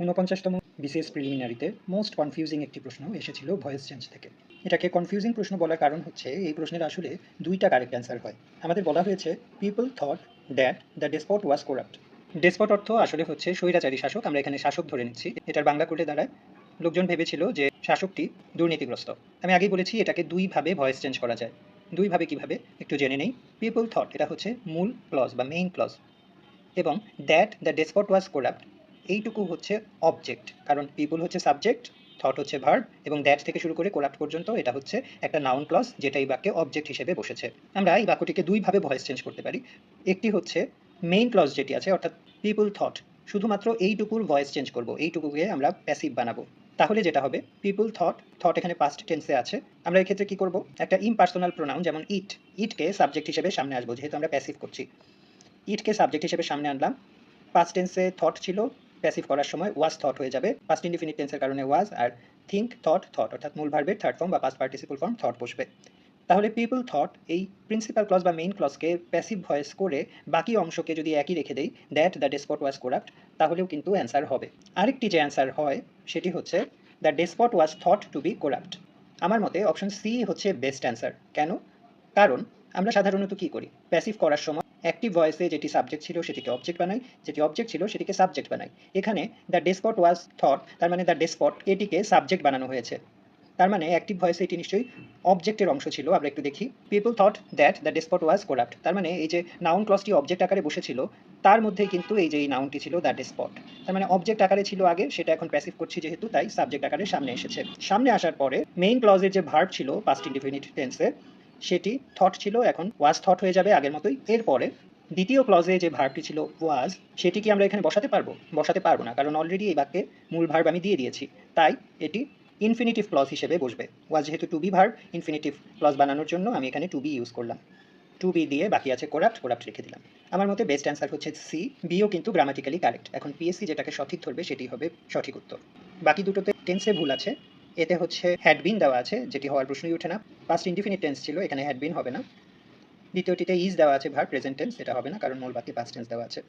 ঊনপঞ্চাশতম BCS প্রিলিমিনারিতে most confusing একটি প্রশ্ন এসেছিল ভয়েস চেঞ্জ থেকে। এটাকে কনফিউজিং প্রশ্ন বলার কারণ হচ্ছে এই প্রশ্নের আসলে দুইটা কারেক্ট অ্যান্সার হয়। আমাদের বলা হয়েছে people thought that the despot was corrupt. ডেসপট অর্থ আসলে হচ্ছে স্বৈরাচারী শাসক, আমরা এখানে শাসক ধরে নিচ্ছি। এটার বাংলা করলে দাঁড়ায় লোকজন ভেবেছিল যে শাসকটি দুর্নীতিগ্রস্ত। আমি আগেই বলেছি এটাকে দুইভাবে ভয়েস চেঞ্জ করা যায়। দুইভাবে কিভাবে একটু জেনে নেই। পিপল থট এটা হচ্ছে মূল ক্লজ বা মেইন ক্লজ, এবং that the despot was corrupt এইটুকু হচ্ছে অবজেক্ট, কারণ পিপল হচ্ছে সাবজেক্ট, থট হচ্ছে ভার্ব, এবং দ্যাট থেকে শুরু করে করাপ্ট পর্যন্ত এটা হচ্ছে একটা নাউন ক্লজ যেটা এই বাক্যে অবজেক্ট হিসেবে বসেছে। আমরা এই বাক্যটিকে দুইভাবে ভয়েস চেঞ্জ করতে পারি। একটি হচ্ছে মেইন ক্লজ যেটি আছে, অর্থাৎ পিপল থট, শুধুমাত্র এইটুকুর ভয়েস চেঞ্জ করব, এইটুকুকে আমরা প্যাসিভ বানাবো। তাহলে যেটা হবে পিপল থট, থট এখানে পাস্ট টেন্সে আছে, আমরা এক্ষেত্রে কি করব, একটা ইমপার্সোনাল প্রোনাউন যেমন ইট, ইটকে সাবজেক্ট হিসেবে সামনে আসবো যেহেতু আমরা প্যাসিভ করছি। ইটকে সাবজেক্ট হিসেবে সামনে আনলাম, পাস্ট টেন্সে থট ছিল, প্যাসিভ করার সময় ওয়াজ থট হয়ে যাবে, পাস্ট ইনডিফিনিট টেন্সের কারণে ওয়াজ, আর থিঙ্ক থট থট, অর্থাৎ মূল ভার্বের থার্ড ফর্ম বা পাস্ট পার্টিসিপল ফর্ম থট বসবে। তাহলে পিপল থট এই প্রিন্সিপাল ক্লজ বা মেইন ক্লজকে প্যাসিভ ভয়েস করে বাকি অংশকে যদি একই রেখে দেই, that the despot was corrupt, তাহলেও কিন্তু অ্যান্সার হবে। আরেকটি যে অ্যান্সার হয় সেটি হচ্ছে the despot was thought to be corrupt. আমার মতে অপশন সি হচ্ছে বেস্ট অ্যান্সার। কেন? কারণ আমরা সাধারণত কি করি, প্যাসিভ করার সময় অ্যাক্টিভ ভয়েসে যেটি সাবজেক্ট ছিল সেটিকে অবজেক্ট বানাই, যেটি অবজেক্ট ছিল সেটিকে সাবজেক্ট বানাই। এখানে দ্য ডেসপট ওয়াজ থট, তার মানে দ্য ডেসপট এটিকে সাবজেক্ট বানানো হয়েছে, তার মানে অ্যাক্টিভ ভয়েসে এটি নিশ্চয়ই অবজেক্টের অংশ ছিল। আমরা একটু দেখি, people thought that the despot was corrupt, তার মানে এই যে নাউন ক্লজটি অবজেক্ট আকারে বসেছিল তার মধ্যেই কিন্তু এই যে এই নাউনটি ছিল দ্য ডেসপট, তার মানে অবজেক্ট আকারে ছিল আগে, সেটা এখন প্যাসিভ করছি যেহেতু, তাই সাবজেক্ট আকারে সামনে এসেছে। সামনে আসার পরে মেইন ক্লজের যে ভার্ব ছিল পাস্ট ইনডিফিনিট টেন্সে সেটি থট ছিল, এখন ওয়াজ থট হয়ে যাবে আগের মতোই। এরপরে দ্বিতীয় ক্লজে যে ভার্বটি ছিল ওয়াজ, সেটি কি আমরা এখানে বসাতে পারবো? বসাতে পারবো না, কারণ অলরেডি এই বাক্যে মূল ভার্ব আমি দিয়ে দিয়েছি, তাই এটি ইনফিনিটিভ ক্লজ হিসেবে বসবে। ওয়াজ যেহেতু to be verb, infinitive clause বানানোর জন্য আমি এখানে টু বি ইউজ করলাম। টু বি দিয়ে বাকি আছে কোরাপ্ট, কোরাপ্ট রেখে দিলাম। আমার মতে বেস্ট অ্যান্সার হচ্ছে সি, বিও কিন্তু গ্রামাটিক্যালি কারেক্ট। এখন পিএসসি যেটাকে সঠিক ধরবে সেটি হবে সঠিক উত্তর। বাকি দুটোতে টেন্সে ভুল আছে, এতে হচ্ছে হ্যাড বিন দেওয়া আছে যেটি হওয়ার প্রশ্নই ওঠে না, পাস্ট ইনডিফিনিট টেন্স ছিল, এখানে হ্যাড বিন হবে না। দ্বিতীয়টিতে ইজ দেওয়া আছে ভার্ব প্রেজেন্ট টেন্স, এটা হবে না কারণ মূল বাক্যে পাস্ট টেন্স দেওয়া আছে।